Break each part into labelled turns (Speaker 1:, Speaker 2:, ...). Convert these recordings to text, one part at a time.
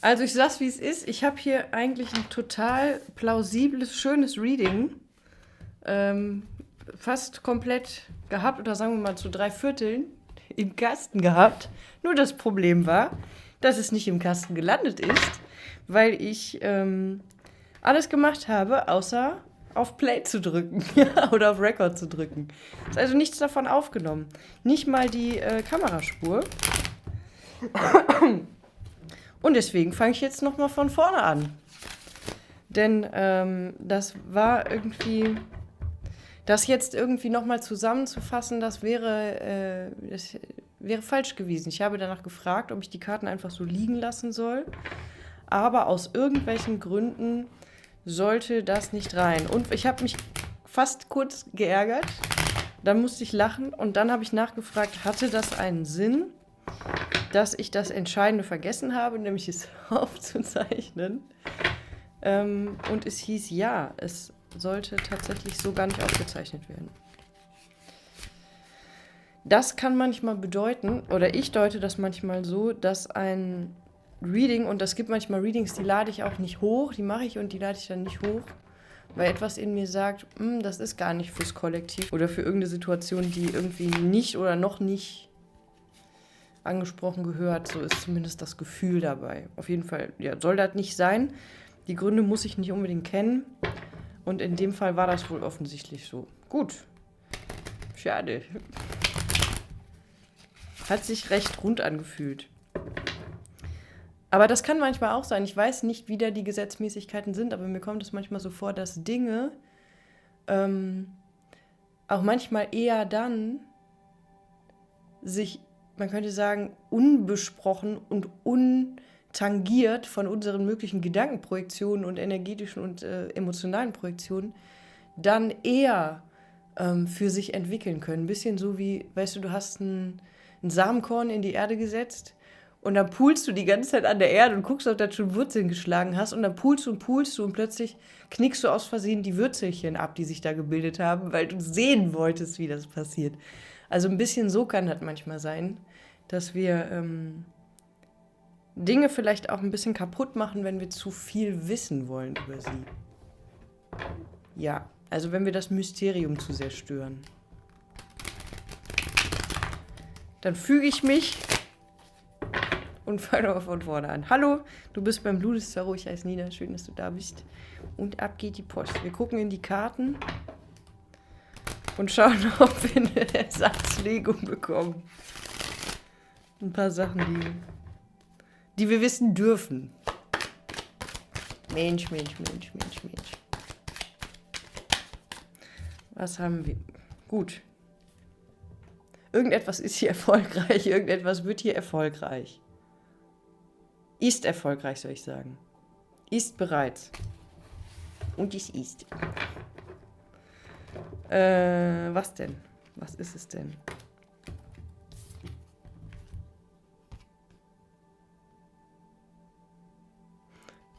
Speaker 1: Also ich sag's, wie es ist. Ich habe hier eigentlich ein total plausibles, schönes Reading ähm, fast komplett gehabt oder sagen wir mal zu 3/4 im Kasten gehabt. Nur das Problem war, dass es nicht im Kasten gelandet ist, weil ich alles gemacht habe, außer auf Play zu drücken oder auf Record zu drücken. Ist also nichts davon aufgenommen. Nicht mal die Kameraspur. Und deswegen fange ich jetzt nochmal von vorne an. Denn das war irgendwie, das jetzt irgendwie nochmal zusammenzufassen, das wäre falsch gewesen. Ich habe danach gefragt, ob ich die Karten einfach so liegen lassen soll. Aber aus irgendwelchen Gründen sollte das nicht rein. Und ich habe mich fast kurz geärgert. Dann musste ich lachen und dann habe ich nachgefragt, hatte das einen Sinn, dass ich das Entscheidende vergessen habe, nämlich es aufzuzeichnen. Und es hieß, ja, es sollte tatsächlich so gar nicht aufgezeichnet werden. Das kann manchmal bedeuten, oder ich deute das manchmal so, dass ein Reading, und es gibt manchmal Readings, die lade ich auch nicht hoch, die mache ich und die lade ich dann nicht hoch, weil etwas in mir sagt, das ist gar nicht fürs Kollektiv oder für irgendeine Situation, die irgendwie nicht oder noch nicht angesprochen gehört. So ist zumindest das Gefühl dabei. Auf jeden Fall, ja, soll das nicht sein. Die Gründe muss ich nicht unbedingt kennen. Und in dem Fall war das wohl offensichtlich so. Gut. Schade. Hat sich recht rund angefühlt. Aber das kann manchmal auch sein. Ich weiß nicht, wie da die Gesetzmäßigkeiten sind, aber mir kommt es manchmal so vor, dass Dinge auch manchmal eher dann sich, man könnte sagen, unbesprochen und untangiert von unseren möglichen Gedankenprojektionen und energetischen und emotionalen Projektionen dann eher für sich entwickeln können. Ein bisschen so wie, weißt du hast ein Samenkorn in die Erde gesetzt und dann pulst du die ganze Zeit an der Erde und guckst, ob du schon Wurzeln geschlagen hast und dann pulst du und plötzlich knickst du aus Versehen die Würzelchen ab, die sich da gebildet haben, weil du sehen wolltest, wie das passiert. Also ein bisschen so kann das manchmal sein, dass wir Dinge vielleicht auch ein bisschen kaputt machen, wenn wir zu viel wissen wollen über sie. Ja, also wenn wir das Mysterium zu sehr stören. Dann füge ich mich und fange aber von vorne an. Hallo, du bist beim Blue des Tarot. Ich heiße Nina, schön, dass du da bist. Und ab geht die Post. Wir gucken in die Karten und schauen, ob wir eine Ersatzlegung bekommen. Ein paar Sachen, die wir wissen dürfen. Mensch. Was haben wir? Gut. Irgendetwas ist hier erfolgreich, irgendetwas wird hier erfolgreich. Ist erfolgreich, soll ich sagen. Ist bereits. Und es ist. Was denn? Was ist es denn?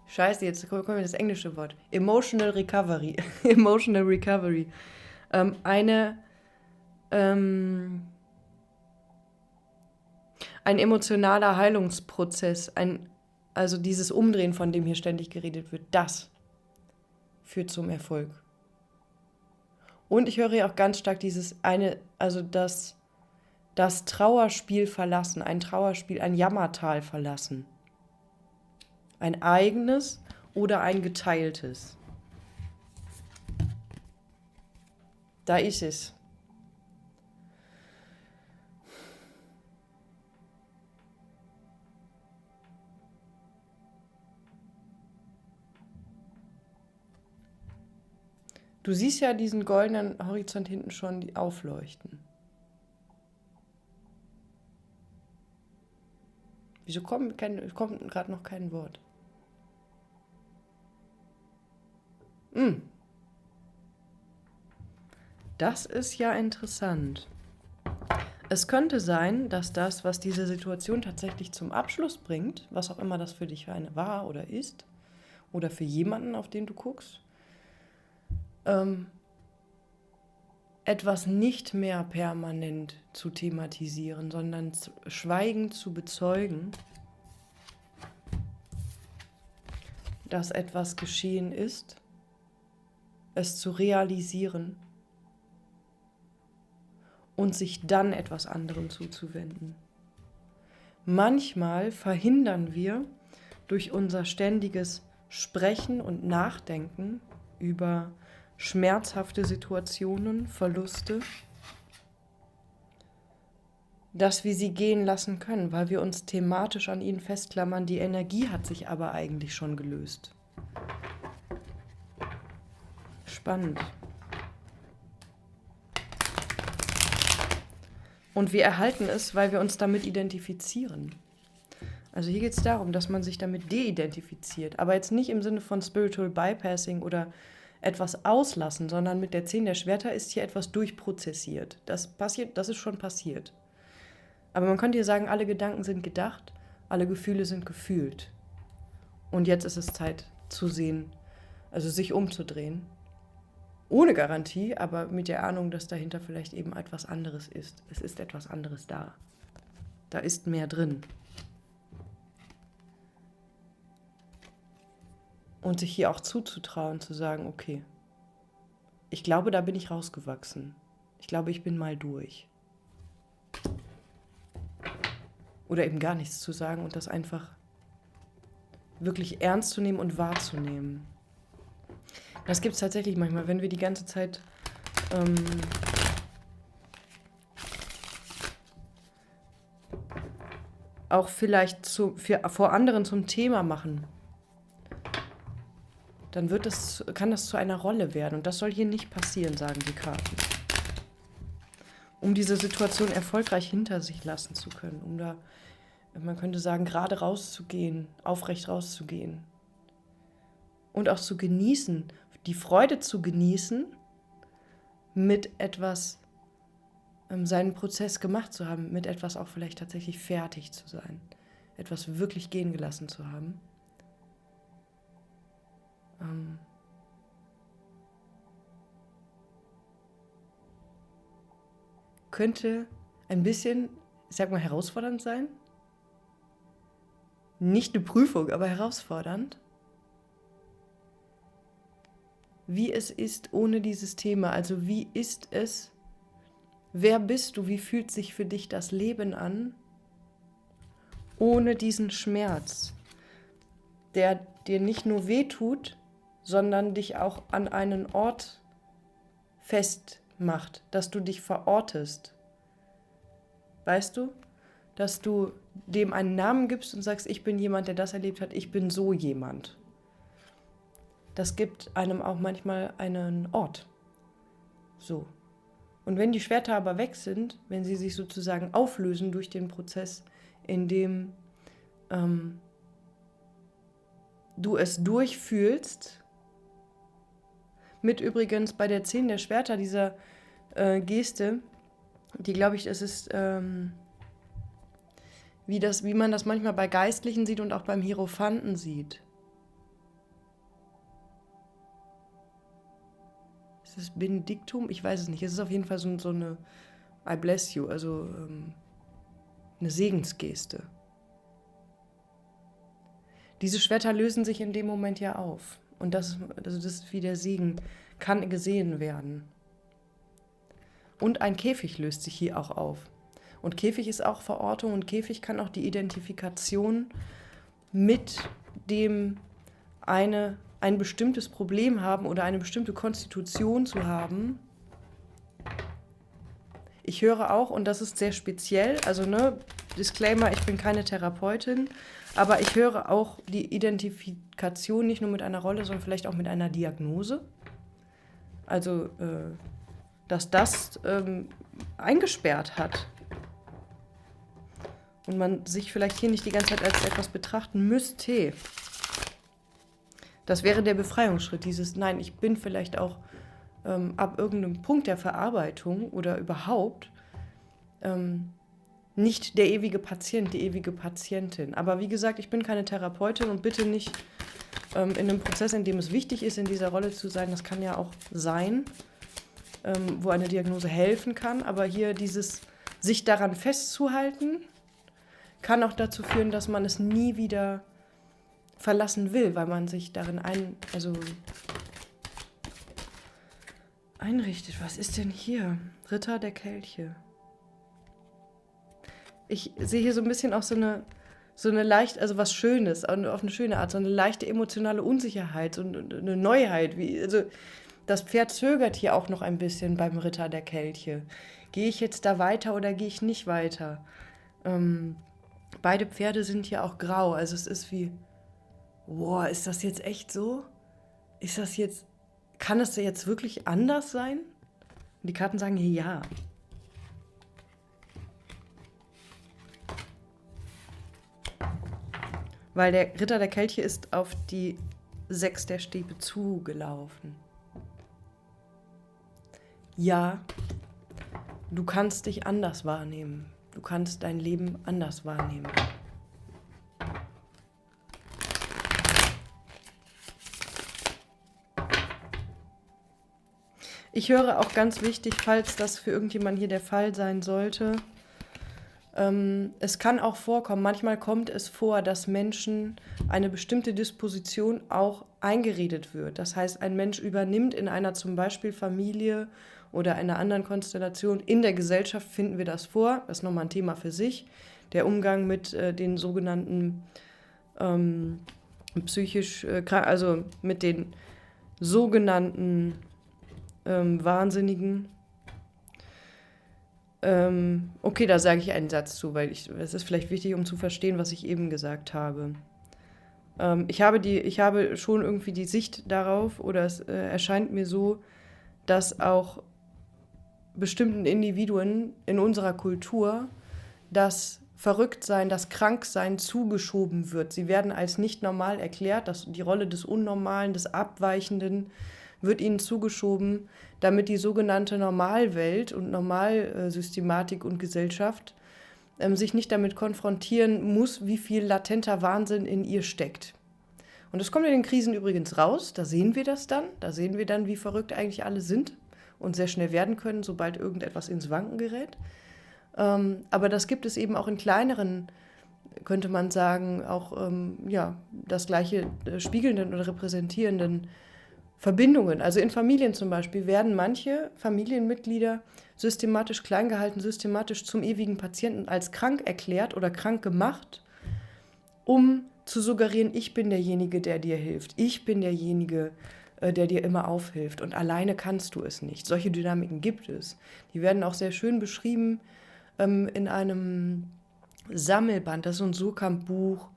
Speaker 1: Scheiße, jetzt kommen wir das englische Wort. Emotional Recovery. Emotional Recovery. Ein emotionaler Heilungsprozess, also dieses Umdrehen, von dem hier ständig geredet wird, das führt zum Erfolg. Und ich höre ja auch ganz stark das Trauerspiel verlassen, ein Trauerspiel, ein Jammertal verlassen. Ein eigenes oder ein geteiltes. Da ist es. Du siehst ja diesen goldenen Horizont hinten schon aufleuchten. Wieso kommt gerade noch kein Wort? Das ist ja interessant. Es könnte sein, dass das, was diese Situation tatsächlich zum Abschluss bringt, was auch immer das für dich war oder ist, oder für jemanden, auf den du guckst, etwas nicht mehr permanent zu thematisieren, sondern schweigend zu bezeugen, dass etwas geschehen ist, es zu realisieren und sich dann etwas anderem zuzuwenden. Manchmal verhindern wir durch unser ständiges Sprechen und Nachdenken über schmerzhafte Situationen, Verluste, dass wir sie gehen lassen können, weil wir uns thematisch an ihnen festklammern. Die Energie hat sich aber eigentlich schon gelöst. Spannend. Und wir erhalten es, weil wir uns damit identifizieren. Also hier geht es darum, dass man sich damit deidentifiziert. Aber jetzt nicht im Sinne von Spiritual Bypassing oder etwas auslassen, sondern mit der 10 der Schwerter ist hier etwas durchprozessiert. Das ist schon passiert. Aber man könnte hier sagen, alle Gedanken sind gedacht, alle Gefühle sind gefühlt. Und jetzt ist es Zeit zu sehen, also sich umzudrehen. Ohne Garantie, aber mit der Ahnung, dass dahinter vielleicht eben etwas anderes ist. Es ist etwas anderes da. Da ist mehr drin. Und sich hier auch zuzutrauen, zu sagen, okay, ich glaube, da bin ich rausgewachsen. Ich glaube, ich bin mal durch. Oder eben gar nichts zu sagen und das einfach wirklich ernst zu nehmen und wahrzunehmen. Das gibt es tatsächlich manchmal, wenn wir die ganze Zeit auch vielleicht vor anderen zum Thema machen, dann kann das zu einer Rolle werden. Und das soll hier nicht passieren, sagen die Karten. Um diese Situation erfolgreich hinter sich lassen zu können, um da, man könnte sagen, gerade rauszugehen, aufrecht rauszugehen. Und auch zu genießen, die Freude zu genießen, mit etwas seinen Prozess gemacht zu haben, mit etwas auch vielleicht tatsächlich fertig zu sein, etwas wirklich gehen gelassen zu haben. Könnte ein bisschen, ich sag mal, herausfordernd sein. Nicht eine Prüfung, aber herausfordernd. Wie es ist ohne dieses Thema. Also wie ist es? Wer bist du? Wie fühlt sich für dich das Leben an? Ohne diesen Schmerz, der dir nicht nur wehtut, sondern dich auch an einen Ort festmacht, dass du dich verortest. Weißt du? Dass du dem einen Namen gibst und sagst, ich bin jemand, der das erlebt hat, ich bin so jemand. Das gibt einem auch manchmal einen Ort. So. Und wenn die Schwerter aber weg sind, wenn sie sich sozusagen auflösen durch den Prozess, in dem du es durchfühlst, mit übrigens bei der 10 der Schwerter, dieser Geste, die, glaube ich, es ist, wie man das manchmal bei Geistlichen sieht und auch beim Hierophanten sieht. Ist es Benediktum? Ich weiß es nicht. Es ist auf jeden Fall so eine I bless you, also eine Segensgeste. Diese Schwerter lösen sich in dem Moment ja auf. Und das ist wie der Segen, kann gesehen werden. Und ein Käfig löst sich hier auch auf. Und Käfig ist auch Verortung und Käfig kann auch die Identifikation mit dem ein bestimmtes Problem haben oder eine bestimmte Konstitution zu haben. Ich höre auch, und das ist sehr speziell, also Disclaimer, ich bin keine Therapeutin, aber ich höre auch die Identifikation nicht nur mit einer Rolle, sondern vielleicht auch mit einer Diagnose. Also, dass das eingesperrt hat. Und man sich vielleicht hier nicht die ganze Zeit als etwas betrachten müsste. Das wäre der Befreiungsschritt, nein, ich bin vielleicht auch ab irgendeinem Punkt der Verarbeitung oder überhaupt nicht der ewige Patient, die ewige Patientin. Aber wie gesagt, ich bin keine Therapeutin und bitte nicht in einem Prozess, in dem es wichtig ist, in dieser Rolle zu sein. Das kann ja auch sein, wo eine Diagnose helfen kann. Aber hier dieses sich daran festzuhalten, kann auch dazu führen, dass man es nie wieder verlassen will, weil man sich darin einrichtet. Was ist denn hier? Ritter der Kelche. Ich sehe hier so ein bisschen auch so eine leicht, also was Schönes, auf eine schöne Art, so eine leichte emotionale Unsicherheit, so eine Neuheit. Also das Pferd zögert hier auch noch ein bisschen beim Ritter der Kelche. Gehe ich jetzt da weiter oder gehe ich nicht weiter? Beide Pferde sind hier auch grau, also es ist wie, wow, ist das jetzt echt so? Kann es jetzt wirklich anders sein? Und die Karten sagen hier ja. Weil der Ritter der Kelche ist auf die 6 der Stäbe zugelaufen. Ja, du kannst dich anders wahrnehmen. Du kannst dein Leben anders wahrnehmen. Ich höre auch ganz wichtig, falls das für irgendjemanden hier der Fall sein sollte, es kann auch vorkommen, manchmal kommt es vor, dass Menschen eine bestimmte Disposition auch eingeredet wird. Das heißt, ein Mensch übernimmt in einer zum Beispiel Familie oder einer anderen Konstellation, in der Gesellschaft finden wir das vor, das ist nochmal ein Thema für sich, der Umgang mit den sogenannten also mit den sogenannten Wahnsinnigen. Okay, da sage ich einen Satz zu, weil es ist vielleicht wichtig, um zu verstehen, was ich eben gesagt habe. Ich habe schon irgendwie die Sicht darauf, oder es erscheint mir so, dass auch bestimmten Individuen in unserer Kultur das Verrücktsein, das Kranksein zugeschoben wird. Sie werden als nicht normal erklärt, dass die Rolle des Unnormalen, des Abweichenden wird ihnen zugeschoben, damit die sogenannte Normalwelt und Normalsystematik und Gesellschaft sich nicht damit konfrontieren muss, wie viel latenter Wahnsinn in ihr steckt. Und das kommt in den Krisen übrigens raus, da sehen wir das dann. Da sehen wir dann, wie verrückt eigentlich alle sind und sehr schnell werden können, sobald irgendetwas ins Wanken gerät. Aber das gibt es eben auch in kleineren, könnte man sagen, auch das gleiche spiegelnden oder repräsentierenden Verbindungen. Also in Familien zum Beispiel werden manche Familienmitglieder systematisch klein gehalten, systematisch zum ewigen Patienten als krank erklärt oder krank gemacht, um zu suggerieren, ich bin derjenige, der dir hilft. Ich bin derjenige, der dir immer aufhilft. Und alleine kannst du es nicht. Solche Dynamiken gibt es. Die werden auch sehr schön beschrieben in einem Sammelband. Das ist so ein Surkamp-Buch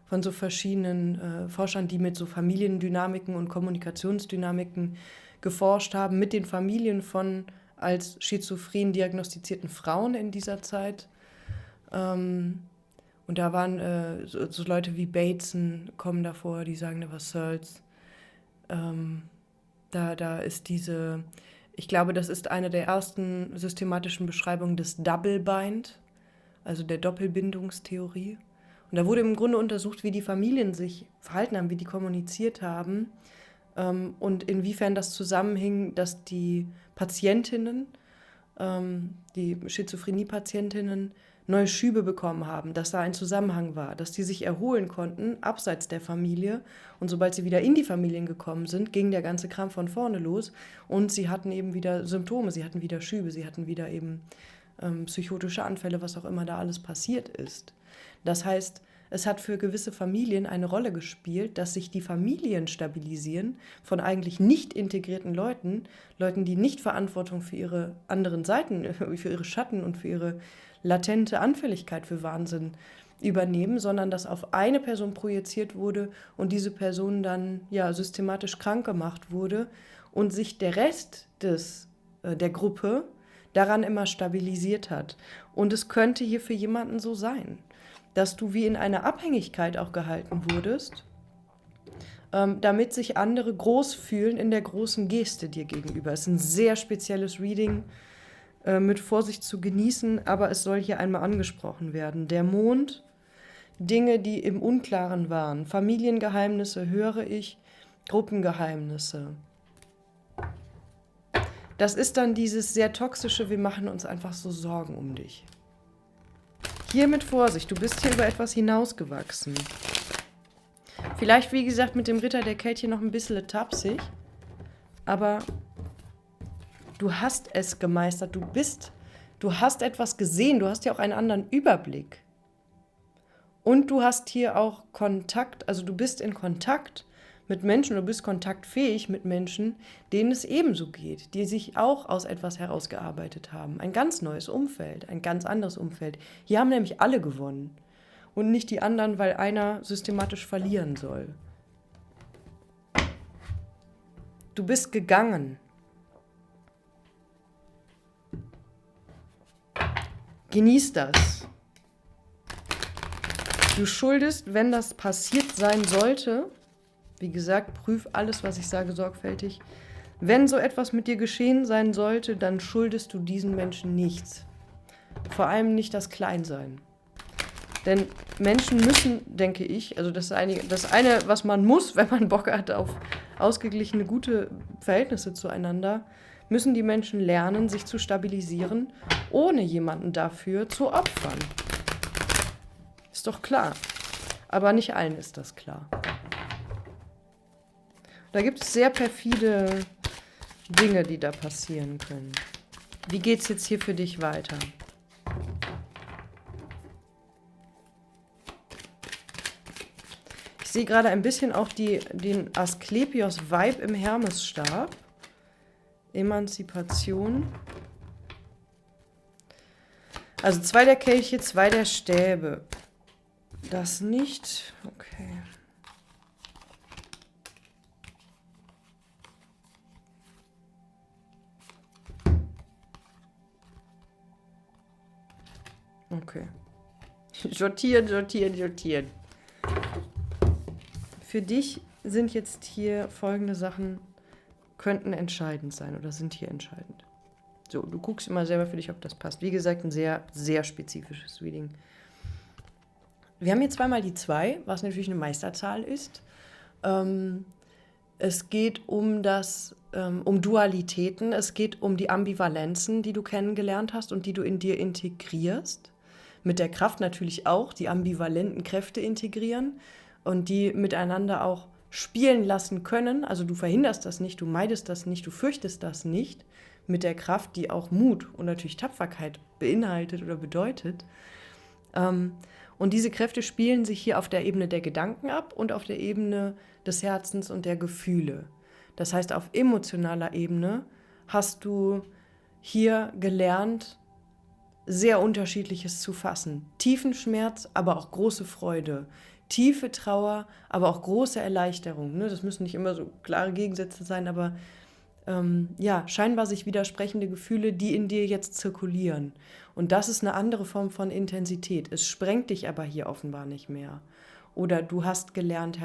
Speaker 1: von so verschiedenen Forschern, die mit so Familiendynamiken und Kommunikationsdynamiken geforscht haben, mit den Familien von als schizophren diagnostizierten Frauen in dieser Zeit. Und da waren so Leute wie Bateson kommen davor, die sagen da was Searles. Da ist ich glaube, das ist eine der ersten systematischen Beschreibungen des Double Bind, also der Doppelbindungstheorie. Und da wurde im Grunde untersucht, wie die Familien sich verhalten haben, wie die kommuniziert haben und inwiefern das zusammenhing, dass die Patientinnen, die Schizophrenie-Patientinnen, neue Schübe bekommen haben, dass da ein Zusammenhang war, dass die sich erholen konnten, abseits der Familie. Und sobald sie wieder in die Familien gekommen sind, ging der ganze Kram von vorne los. Und sie hatten eben wieder Symptome, sie hatten wieder Schübe, sie hatten wieder eben psychotische Anfälle, was auch immer da alles passiert ist. Das heißt, es hat für gewisse Familien eine Rolle gespielt, dass sich die Familien stabilisieren von eigentlich nicht integrierten Leuten, die nicht Verantwortung für ihre anderen Seiten, für ihre Schatten und für ihre latente Anfälligkeit für Wahnsinn übernehmen, sondern dass auf eine Person projiziert wurde und diese Person dann systematisch krank gemacht wurde und sich der Rest der Gruppe daran immer stabilisiert hat. Und es könnte hier für jemanden so sein, dass du wie in einer Abhängigkeit auch gehalten wurdest, damit sich andere groß fühlen in der großen Geste dir gegenüber. Es ist ein sehr spezielles Reading, mit Vorsicht zu genießen, aber es soll hier einmal angesprochen werden. Der Mond, Dinge, die im Unklaren waren, Familiengeheimnisse höre ich, Gruppengeheimnisse. Das ist dann dieses sehr toxische, wir machen uns einfach so Sorgen um dich. Hier mit Vorsicht, du bist hier über etwas hinausgewachsen. Vielleicht, wie gesagt, mit dem Ritter der Kelche noch ein bisschen tapsig. Aber du hast es gemeistert. Du hast etwas gesehen. Du hast ja auch einen anderen Überblick. Und du hast hier auch Kontakt, also du bist in Kontakt mit Menschen, du bist kontaktfähig mit Menschen, denen es ebenso geht, die sich auch aus etwas herausgearbeitet haben. Ein ganz neues Umfeld, ein ganz anderes Umfeld. Hier haben nämlich alle gewonnen und nicht die anderen, weil einer systematisch verlieren soll. Du bist gegangen. Genieß das. Du schuldest, wenn das passiert sein sollte, wie gesagt, prüf alles, was ich sage, sorgfältig. Wenn so etwas mit dir geschehen sein sollte, dann schuldest du diesen Menschen nichts. Vor allem nicht das Kleinsein. Denn Menschen müssen, denke ich, also das eine, was man muss, wenn man Bock hat auf ausgeglichene, gute Verhältnisse zueinander, müssen die Menschen lernen, sich zu stabilisieren, ohne jemanden dafür zu opfern. Ist doch klar. Aber nicht allen ist das klar. Da gibt es sehr perfide Dinge, die da passieren können. Wie geht's jetzt hier für dich weiter? Ich sehe gerade ein bisschen auch den Asklepios-Vibe im Hermesstab. Emanzipation. Also 2 der Kelche, 2 der Stäbe. Das nicht. Okay. Okay. Sortieren. Für dich sind jetzt hier folgende Sachen, könnten entscheidend sein oder sind hier entscheidend. So, du guckst immer selber für dich, ob das passt. Wie gesagt, ein sehr, sehr spezifisches Reading. Wir haben hier zweimal die 2, was natürlich eine Meisterzahl ist. Es geht um Dualitäten, es geht um die Ambivalenzen, die du kennengelernt hast und die du in dir integrierst. Mit der Kraft natürlich auch, die ambivalenten Kräfte integrieren und die miteinander auch spielen lassen können. Also du verhinderst das nicht, du meidest das nicht, du fürchtest das nicht. Mit der Kraft, die auch Mut und natürlich Tapferkeit beinhaltet oder bedeutet. Und diese Kräfte spielen sich hier auf der Ebene der Gedanken ab und auf der Ebene des Herzens und der Gefühle. Das heißt, auf emotionaler Ebene hast du hier gelernt, sehr Unterschiedliches zu fassen. Tiefen Schmerz, aber auch große Freude. Tiefe Trauer, aber auch große Erleichterung. Das müssen nicht immer so klare Gegensätze sein, aber scheinbar sich widersprechende Gefühle, die in dir jetzt zirkulieren. Und das ist eine andere Form von Intensität. Es sprengt dich aber hier offenbar nicht mehr. Oder du hast gelernt,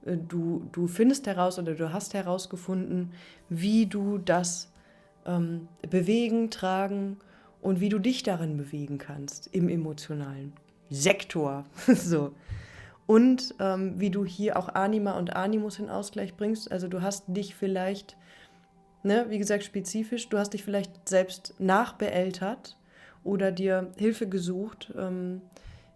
Speaker 1: du findest heraus oder du hast herausgefunden, wie du das bewegen, tragen und wie du dich darin bewegen kannst, im emotionalen Sektor. So. Und wie du hier auch Anima und Animus in Ausgleich bringst. Also du hast dich vielleicht, wie gesagt spezifisch, du hast dich vielleicht selbst nachbeeltert oder dir Hilfe gesucht,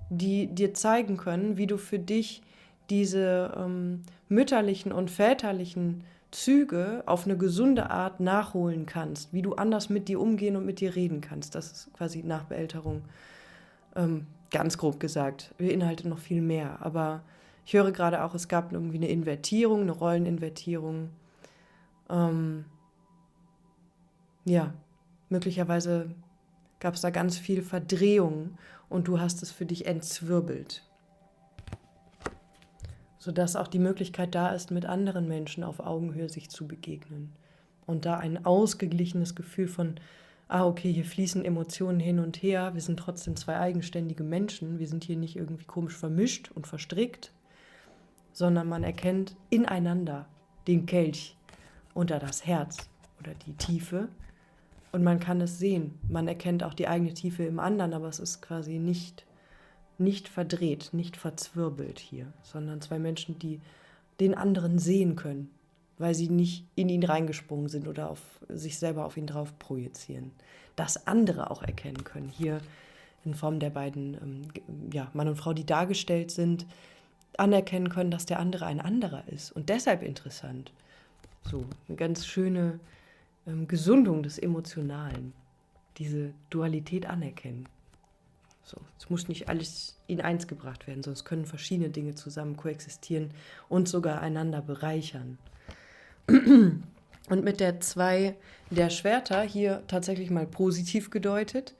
Speaker 1: die dir zeigen können, wie du für dich diese mütterlichen und väterlichen Züge auf eine gesunde Art nachholen kannst, wie du anders mit dir umgehen und mit dir reden kannst. Das ist quasi Nachbeelterung. Ganz grob gesagt, beinhaltet noch viel mehr. Aber ich höre gerade auch, es gab irgendwie eine Invertierung, eine Rolleninvertierung. Möglicherweise gab es da ganz viel Verdrehung und du hast es für dich entzwirbelt. Sodass auch die Möglichkeit da ist, mit anderen Menschen auf Augenhöhe sich zu begegnen. Und da ein ausgeglichenes Gefühl von okay, hier fließen Emotionen hin und her, wir sind trotzdem 2 eigenständige Menschen, wir sind hier nicht irgendwie komisch vermischt und verstrickt, sondern man erkennt ineinander den Kelch unter das Herz oder die Tiefe und man kann es sehen. Man erkennt auch die eigene Tiefe im anderen, aber es ist quasi nicht verdreht, nicht verzwirbelt hier, sondern 2 Menschen, die den anderen sehen können, weil sie nicht in ihn reingesprungen sind oder sich selber auf ihn drauf projizieren. Das andere auch erkennen können. Hier in Form der beiden Mann und Frau, die dargestellt sind, anerkennen können, dass der andere ein anderer ist und deshalb interessant. So, eine ganz schöne Gesundung des Emotionalen. Diese Dualität anerkennen. So, es muss nicht alles in eins gebracht werden, sonst können verschiedene Dinge zusammen koexistieren und sogar einander bereichern. Und mit der 2 der Schwerter, hier tatsächlich mal positiv gedeutet,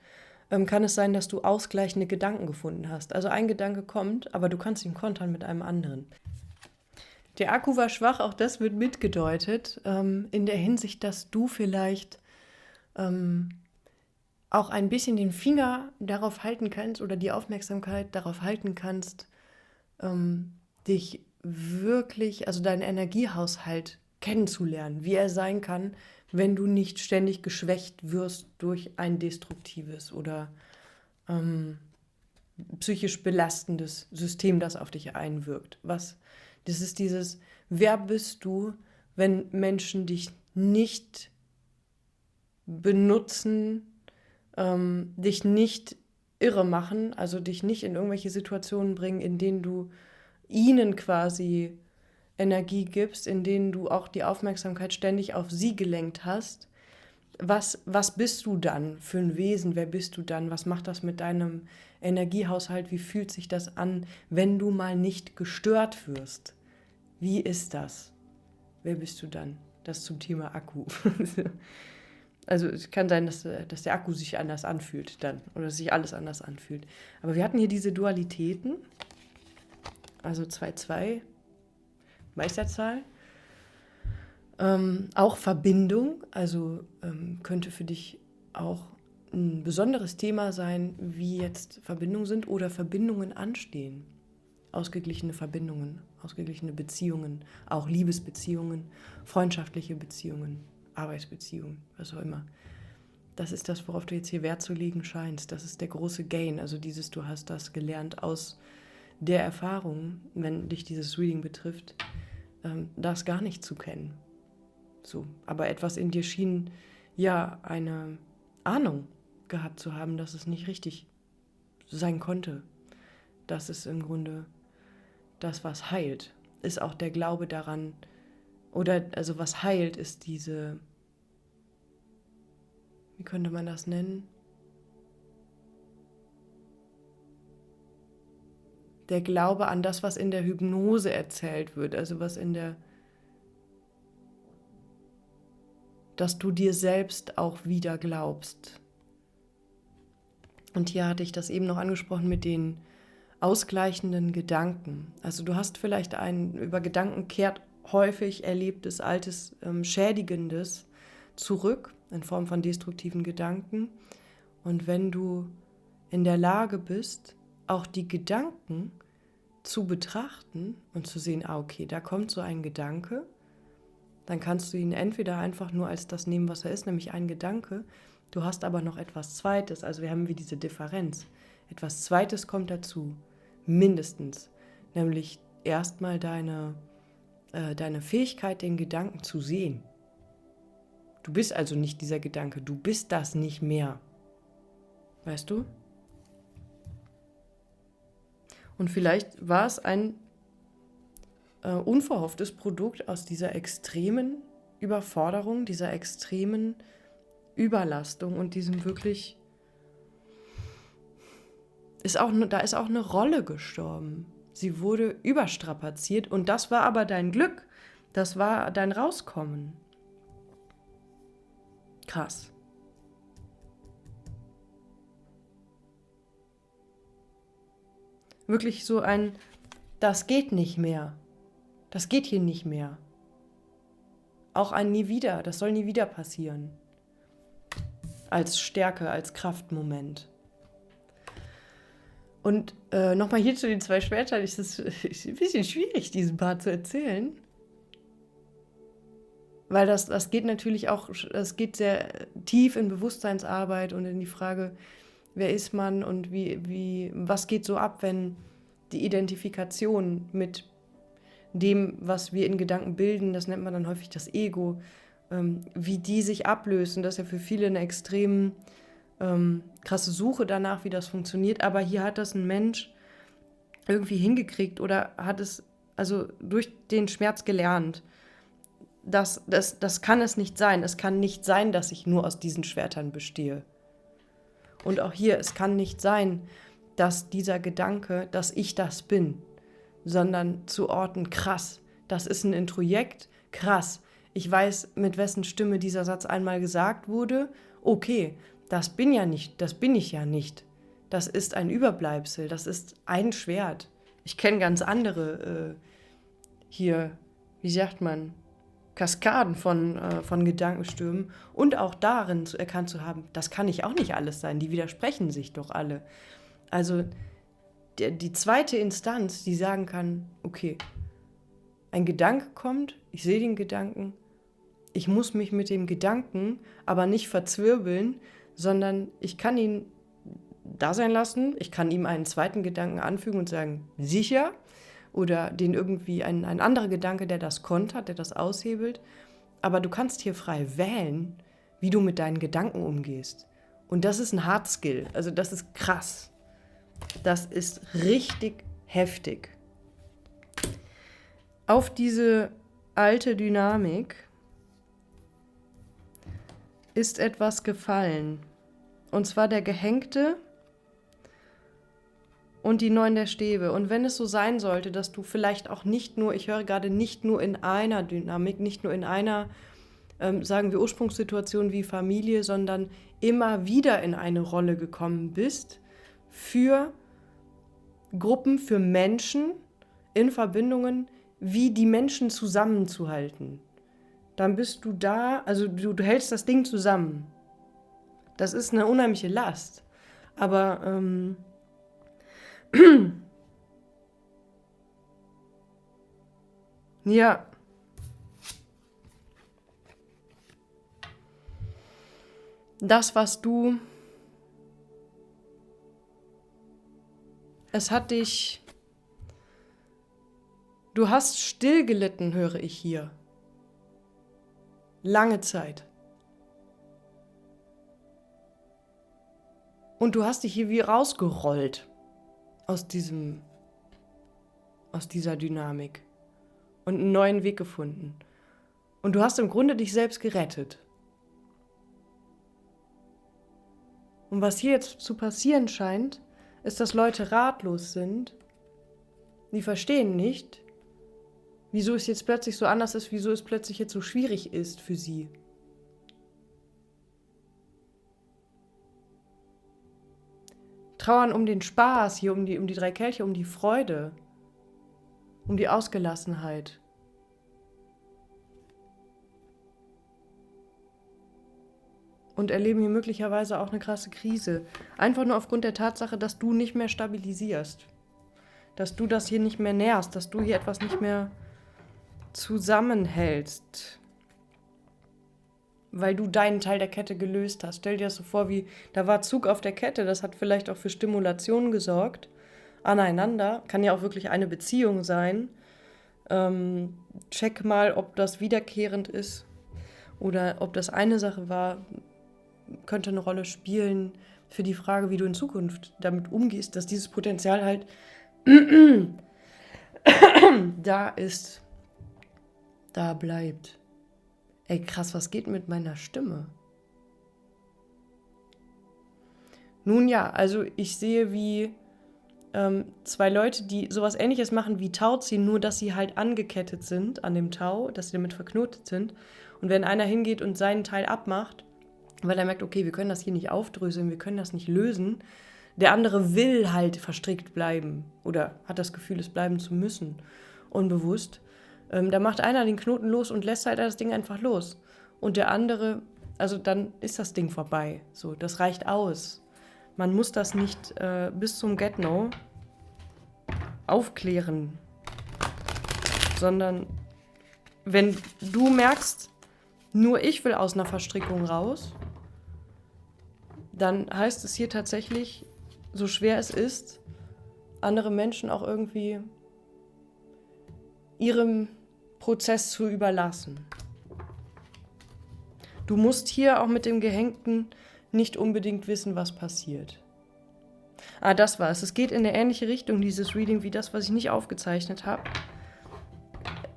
Speaker 1: kann es sein, dass du ausgleichende Gedanken gefunden hast. Also ein Gedanke kommt, aber du kannst ihn kontern mit einem anderen. Der Akku war schwach, auch das wird mitgedeutet, in der Hinsicht, dass du vielleicht auch ein bisschen den Finger darauf halten kannst oder die Aufmerksamkeit darauf halten kannst, dich wirklich, also deinen Energiehaushalt kennenzulernen, wie er sein kann, wenn du nicht ständig geschwächt wirst durch ein destruktives oder psychisch belastendes System, das auf dich einwirkt. Das ist dieses, wer bist du, wenn Menschen dich nicht benutzen, dich nicht irre machen, also dich nicht in irgendwelche Situationen bringen, in denen du ihnen quasi Energie gibst, in denen du auch die Aufmerksamkeit ständig auf sie gelenkt hast. Was bist du dann für ein Wesen? Wer bist du dann? Was macht das mit deinem Energiehaushalt? Wie fühlt sich das an, wenn du mal nicht gestört wirst? Wie ist das? Wer bist du dann? Das zum Thema Akku. Also es kann sein, dass der Akku sich anders anfühlt dann oder dass sich alles anders anfühlt. Aber wir hatten hier diese Dualitäten, also 2, Meisterzahl. Auch Verbindung, also könnte für dich auch ein besonderes Thema sein, wie jetzt Verbindungen sind oder Verbindungen anstehen. Ausgeglichene Verbindungen, ausgeglichene Beziehungen, auch Liebesbeziehungen, freundschaftliche Beziehungen, Arbeitsbeziehungen, was auch immer. Das ist das, worauf du jetzt hier Wert zu legen scheinst. Das ist der große Gain, also du hast das gelernt aus der Erfahrung, wenn dich dieses Reading betrifft, das gar nicht zu kennen. So, aber etwas in dir schien ja eine Ahnung gehabt zu haben, dass es nicht richtig sein konnte. Das ist im Grunde das, was heilt, ist auch der Glaube daran, oder also was heilt, ist diese, wie könnte man das nennen? Der Glaube an das, was in der Hypnose erzählt wird, also was dass du dir selbst auch wieder glaubst. Und hier hatte ich das eben noch angesprochen mit den ausgleichenden Gedanken. Also du hast vielleicht ein über Gedanken kehrt häufig erlebtes, altes, Schädigendes zurück in Form von destruktiven Gedanken. Und wenn du in der Lage bist, auch die Gedanken zu betrachten und zu sehen, okay, da kommt so ein Gedanke, dann kannst du ihn entweder einfach nur als das nehmen, was er ist, nämlich ein Gedanke. Du hast aber noch etwas Zweites, also wir haben wie diese Differenz. Etwas Zweites kommt dazu, mindestens, nämlich erstmal deine Fähigkeit, den Gedanken zu sehen. Du bist also nicht dieser Gedanke, du bist das nicht mehr. Weißt du? Und vielleicht war es ein unverhofftes Produkt aus dieser extremen Überforderung, dieser extremen Überlastung und diesem wirklich, da ist auch eine Rolle gestorben. Sie wurde überstrapaziert und das war aber dein Glück. Das war dein Rauskommen. Krass. Wirklich so ein, das geht nicht mehr. Das geht hier nicht mehr. Auch ein nie wieder, das soll nie wieder passieren. Als Stärke, als Kraftmoment. Und nochmal hier zu den 2 Schwertern, ist ein bisschen schwierig, diesen Part zu erzählen. Weil das geht natürlich auch, das geht sehr tief in Bewusstseinsarbeit und in die Frage, wer ist man und was geht so ab, wenn die Identifikation mit dem, was wir in Gedanken bilden, das nennt man dann häufig das Ego, wie die sich ablösen. Das ist ja für viele eine extrem krasse Suche danach, wie das funktioniert. Aber hier hat das ein Mensch irgendwie hingekriegt oder hat es also durch den Schmerz gelernt. Das kann es nicht sein. Es kann nicht sein, dass ich nur aus diesen Schwertern bestehe. Und auch hier, es kann nicht sein, dass dieser Gedanke, dass ich das bin, sondern zu orten, krass, das ist ein Introjekt, krass. Ich weiß, mit wessen Stimme dieser Satz einmal gesagt wurde. Okay, das bin ich ja nicht. Das ist ein Überbleibsel, das ist ein Schwert. Ich kenne ganz andere hier, wie sagt man, Kaskaden von Gedankenstürmen und auch darin erkannt zu haben, das kann nicht auch nicht alles sein, die widersprechen sich doch alle. Also die zweite Instanz, die sagen kann, okay, ein Gedanke kommt, ich sehe den Gedanken, ich muss mich mit dem Gedanken aber nicht verzwirbeln, sondern ich kann ihn da sein lassen, ich kann ihm einen zweiten Gedanken anfügen und sagen, sicher, oder den irgendwie ein anderer Gedanke, der das kontert, der das aushebelt. Aber du kannst hier frei wählen, wie du mit deinen Gedanken umgehst. Und das ist ein Hard Skill, also das ist krass. Das ist richtig heftig. Auf diese alte Dynamik ist etwas gefallen. Und zwar der Gehängte und die 9 der Stäbe. Und wenn es so sein sollte, dass du vielleicht auch nicht nur, ich höre gerade, nicht nur in einer Dynamik, nicht nur in einer, sagen wir, Ursprungssituation wie Familie, sondern immer wieder in eine Rolle gekommen bist für Gruppen, für Menschen in Verbindungen, wie die Menschen zusammenzuhalten. Dann bist du da, also du hältst das Ding zusammen. Das ist eine unheimliche Last. Aber ja. Das, was du... Es hat dich... Du hast still gelitten, höre ich hier. Lange Zeit. Und du hast dich hier wie rausgerollt aus dieser Dynamik und einen neuen Weg gefunden. Und du hast im Grunde dich selbst gerettet. Und was hier jetzt zu passieren scheint, ist, dass Leute ratlos sind. Die verstehen nicht, wieso es jetzt plötzlich so anders ist, wieso es plötzlich jetzt so schwierig ist für sie. Trauern um den Spaß, hier um die 3 Kelche, um die Freude, um die Ausgelassenheit. Und erleben hier möglicherweise auch eine krasse Krise. Einfach nur aufgrund der Tatsache, dass du nicht mehr stabilisierst. Dass du das hier nicht mehr nährst, dass du hier etwas nicht mehr zusammenhältst. Weil du deinen Teil der Kette gelöst hast. Stell dir das so vor, wie da war Zug auf der Kette, das hat vielleicht auch für Stimulation gesorgt. Aneinander, kann ja auch wirklich eine Beziehung sein. Check mal, ob das wiederkehrend ist oder ob das eine Sache war, könnte eine Rolle spielen für die Frage, wie du in Zukunft damit umgehst, dass dieses Potenzial halt da ist, da bleibt. Ey, krass, was geht mit meiner Stimme? Nun ja, also ich sehe, wie 2 Leute, die sowas Ähnliches machen wie Tauziehen, nur dass sie halt angekettet sind an dem Tau, dass sie damit verknotet sind. Und wenn einer hingeht und seinen Teil abmacht, weil er merkt, okay, wir können das hier nicht aufdröseln, wir können das nicht lösen, der andere will halt verstrickt bleiben oder hat das Gefühl, es bleiben zu müssen, unbewusst. Da macht einer den Knoten los und lässt halt das Ding einfach los. Und der andere, also dann ist das Ding vorbei. So, das reicht aus. Man muss das nicht bis zum Get-No aufklären. Sondern wenn du merkst, nur ich will aus einer Verstrickung raus, dann heißt es hier tatsächlich, so schwer es ist, andere Menschen auch irgendwie ihrem Prozess zu überlassen. Du musst hier auch mit dem Gehängten nicht unbedingt wissen, was passiert. Das war es. Es geht in eine ähnliche Richtung, dieses Reading, wie das, was ich nicht aufgezeichnet habe.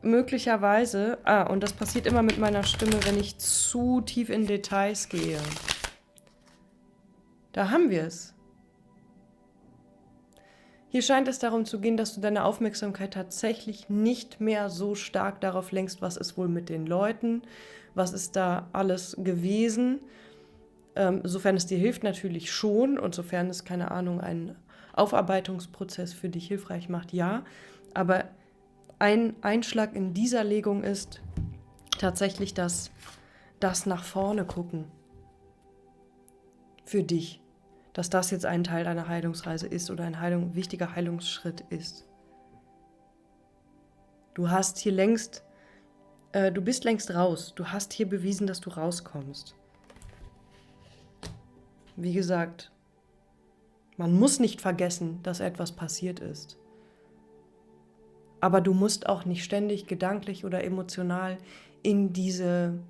Speaker 1: Möglicherweise, und das passiert immer mit meiner Stimme, wenn ich zu tief in Details gehe. Da haben wir es. Hier scheint es darum zu gehen, dass du deine Aufmerksamkeit tatsächlich nicht mehr so stark darauf lenkst, was ist wohl mit den Leuten, was ist da alles gewesen. Sofern es dir hilft, natürlich schon, und sofern es, keine Ahnung, einen Aufarbeitungsprozess für dich hilfreich macht, ja. Aber ein Einschlag in dieser Legung ist tatsächlich das nach vorne gucken. Für dich. Dass das jetzt ein Teil deiner Heilungsreise ist oder ein wichtiger Heilungsschritt ist. Du hast hier du bist längst raus. Du hast hier bewiesen, dass du rauskommst. Wie gesagt, man muss nicht vergessen, dass etwas passiert ist. Aber du musst auch nicht ständig gedanklich oder emotional in diese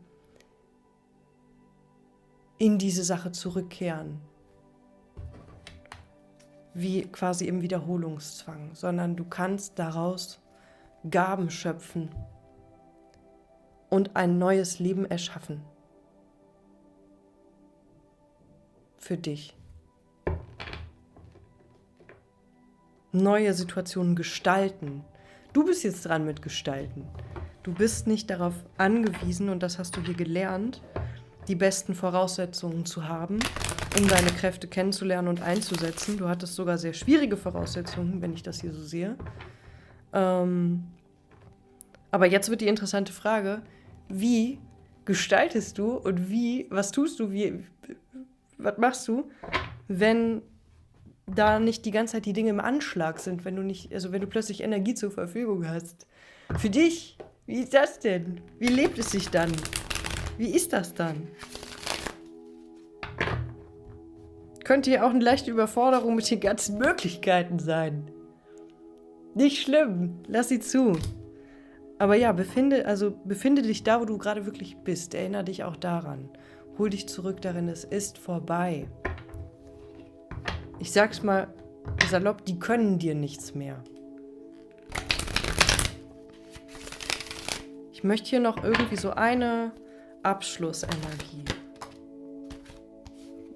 Speaker 1: Sache zurückkehren. Wie quasi im Wiederholungszwang, sondern du kannst daraus Gaben schöpfen und ein neues Leben erschaffen. Für dich. Neue Situationen gestalten. Du bist jetzt dran mit Gestalten. Du bist nicht darauf angewiesen, und das hast du hier gelernt, die besten Voraussetzungen zu haben, um deine Kräfte kennenzulernen und einzusetzen. Du hattest sogar sehr schwierige Voraussetzungen, wenn ich das hier so sehe. Aber jetzt wird die interessante Frage, wie gestaltest du und was tust du, was machst du, wenn da nicht die ganze Zeit die Dinge im Anschlag sind, wenn du plötzlich Energie zur Verfügung hast. Für dich, wie ist das denn? Wie lebt es sich dann? Wie ist das dann? Könnte ja auch eine leichte Überforderung mit den ganzen Möglichkeiten sein. Nicht schlimm, lass sie zu. Aber ja, befinde dich da, wo du gerade wirklich bist. Erinnere dich auch daran. Hol dich zurück darin, es ist vorbei. Ich sag's mal salopp, die können dir nichts mehr. Ich möchte hier noch irgendwie so eine Abschlussenergie.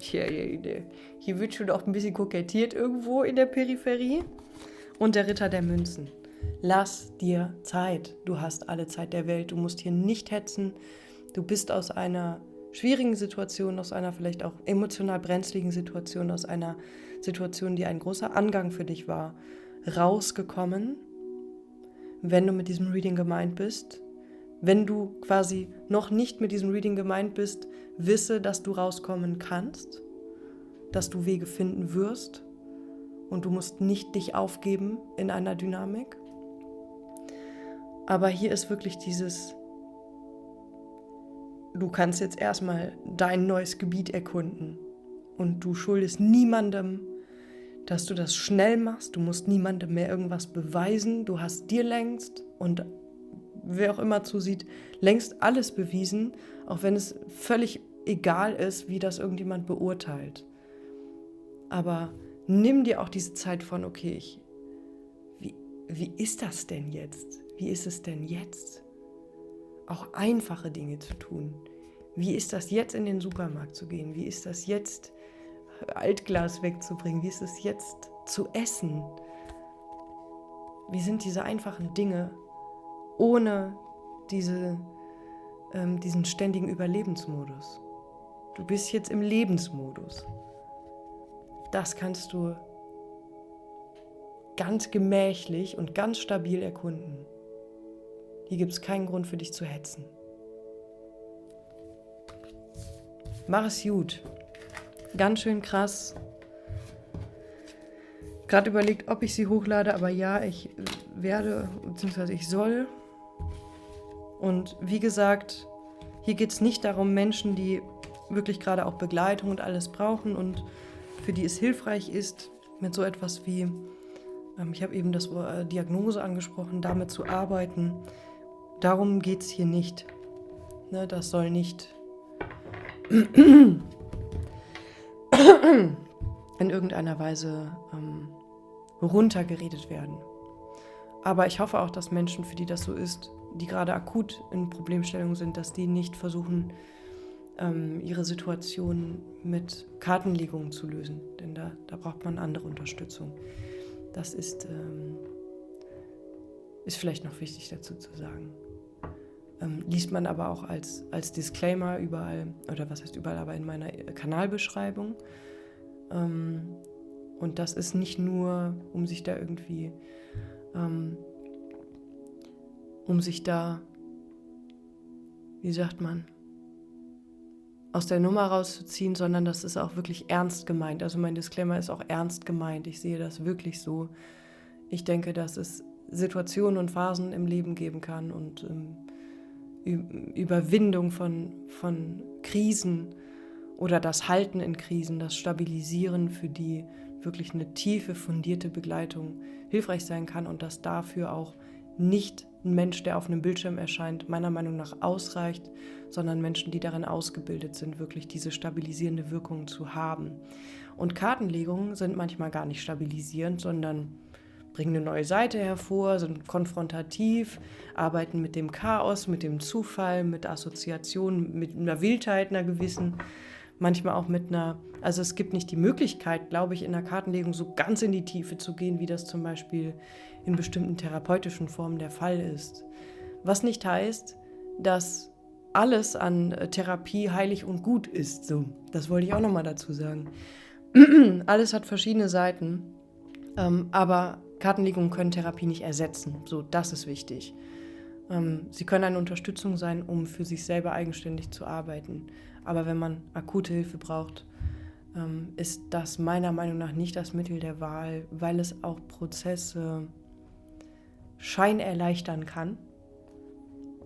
Speaker 1: Hier wird schon auch ein bisschen kokettiert irgendwo in der Peripherie. Und der Ritter der Münzen. Lass dir Zeit. Du hast alle Zeit der Welt. Du musst hier nicht hetzen. Du bist aus einer schwierigen Situation, aus einer vielleicht auch emotional brenzligen Situation, aus einer Situation, die ein großer Angang für dich war, rausgekommen, wenn du mit diesem Reading gemeint bist. Wenn du quasi noch nicht mit diesem Reading gemeint bist, wisse, dass du rauskommen kannst, dass du Wege finden wirst und du musst nicht dich aufgeben in einer Dynamik. Aber hier ist wirklich du kannst jetzt erstmal dein neues Gebiet erkunden und du schuldest niemandem, dass du das schnell machst. Du musst niemandem mehr irgendwas beweisen. Du hast dir längst und wer auch immer zusieht, längst alles bewiesen, auch wenn es völlig egal ist, wie das irgendjemand beurteilt. Aber nimm dir auch diese Zeit von, okay, wie ist das denn jetzt? Wie ist es denn jetzt? Auch einfache Dinge zu tun. Wie ist das jetzt, in den Supermarkt zu gehen? Wie ist das jetzt, Altglas wegzubringen? Wie ist es jetzt, zu essen? Wie sind diese einfachen Dinge ohne diesen ständigen Überlebensmodus? Du bist jetzt im Lebensmodus. Das kannst du ganz gemächlich und ganz stabil erkunden. Hier gibt es keinen Grund für dich zu hetzen. Mach es gut. Ganz schön krass. Gerade überlegt, ob ich sie hochlade, aber ja, ich werde, beziehungsweise ich soll. Und wie gesagt, hier geht es nicht darum, Menschen, die wirklich gerade auch Begleitung und alles brauchen und für die es hilfreich ist, mit so etwas wie, ich habe eben das Wort Diagnose angesprochen, damit zu arbeiten. Darum geht es hier nicht. Ne, das soll nicht in irgendeiner Weise runtergeredet werden. Aber ich hoffe auch, dass Menschen, für die das so ist, die gerade akut in Problemstellungen sind, dass die nicht versuchen, ihre Situation mit Kartenlegungen zu lösen. Denn da braucht man andere Unterstützung. Das ist vielleicht noch wichtig dazu zu sagen. Liest man aber auch als Disclaimer überall, oder was heißt überall, aber in meiner Kanalbeschreibung. Und das ist nicht nur, um sich da, wie sagt man, aus der Nummer rauszuziehen, sondern das ist auch wirklich ernst gemeint. Also mein Disclaimer ist auch ernst gemeint. Ich sehe das wirklich so. Ich denke, dass es Situationen und Phasen im Leben geben kann und Überwindung von Krisen oder das Halten in Krisen, das Stabilisieren, für die wirklich eine tiefe, fundierte Begleitung hilfreich sein kann und dass dafür auch nicht ein Mensch, der auf einem Bildschirm erscheint, meiner Meinung nach ausreicht, sondern Menschen, die darin ausgebildet sind, wirklich diese stabilisierende Wirkung zu haben. Und Kartenlegungen sind manchmal gar nicht stabilisierend, sondern bringen eine neue Seite hervor, sind konfrontativ, arbeiten mit dem Chaos, mit dem Zufall, mit Assoziationen, mit einer Wildheit, einer gewissen, manchmal auch mit also es gibt nicht die Möglichkeit, glaube ich, in der Kartenlegung so ganz in die Tiefe zu gehen, wie das zum Beispiel in bestimmten therapeutischen Formen der Fall ist. Was nicht heißt, dass alles an Therapie heilig und gut ist. So, das wollte ich auch nochmal dazu sagen. Alles hat verschiedene Seiten, aber Kartenlegungen können Therapie nicht ersetzen. So, das ist wichtig. Sie können eine Unterstützung sein, um für sich selber eigenständig zu arbeiten. Aber wenn man akute Hilfe braucht, ist das meiner Meinung nach nicht das Mittel der Wahl, weil es auch Prozesse scheinerleichtern kann,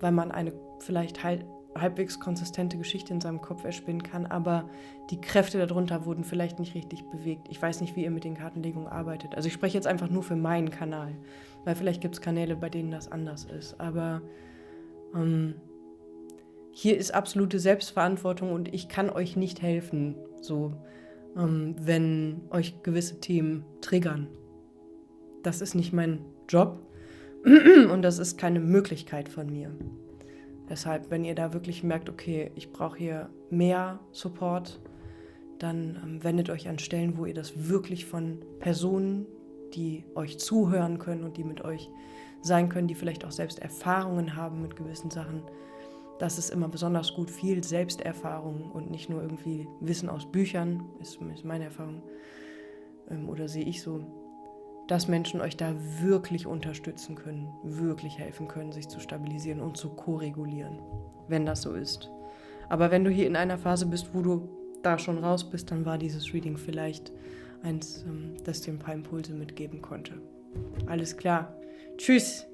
Speaker 1: weil man eine vielleicht halbwegs konsistente Geschichte in seinem Kopf erspinnen kann, aber die Kräfte darunter wurden vielleicht nicht richtig bewegt. Ich weiß nicht, wie ihr mit den Kartenlegungen arbeitet. Also ich spreche jetzt einfach nur für meinen Kanal, weil vielleicht gibt es Kanäle, bei denen das anders ist. Aber hier ist absolute Selbstverantwortung und ich kann euch nicht helfen, so, wenn euch gewisse Themen triggern. Das ist nicht mein Job und das ist keine Möglichkeit von mir. Deshalb, wenn ihr da wirklich merkt, okay, ich brauche hier mehr Support, dann wendet euch an Stellen, wo ihr das wirklich von Personen, die euch zuhören können und die mit euch sein können, die vielleicht auch selbst Erfahrungen haben mit gewissen Sachen. Das ist immer besonders gut, viel Selbsterfahrung und nicht nur irgendwie Wissen aus Büchern, ist meine Erfahrung oder sehe ich so, dass Menschen euch da wirklich unterstützen können, wirklich helfen können, sich zu stabilisieren und zu koregulieren, wenn das so ist. Aber wenn du hier in einer Phase bist, wo du da schon raus bist, dann war dieses Reading vielleicht eins, das dir ein paar Impulse mitgeben konnte. Alles klar. Tschüss!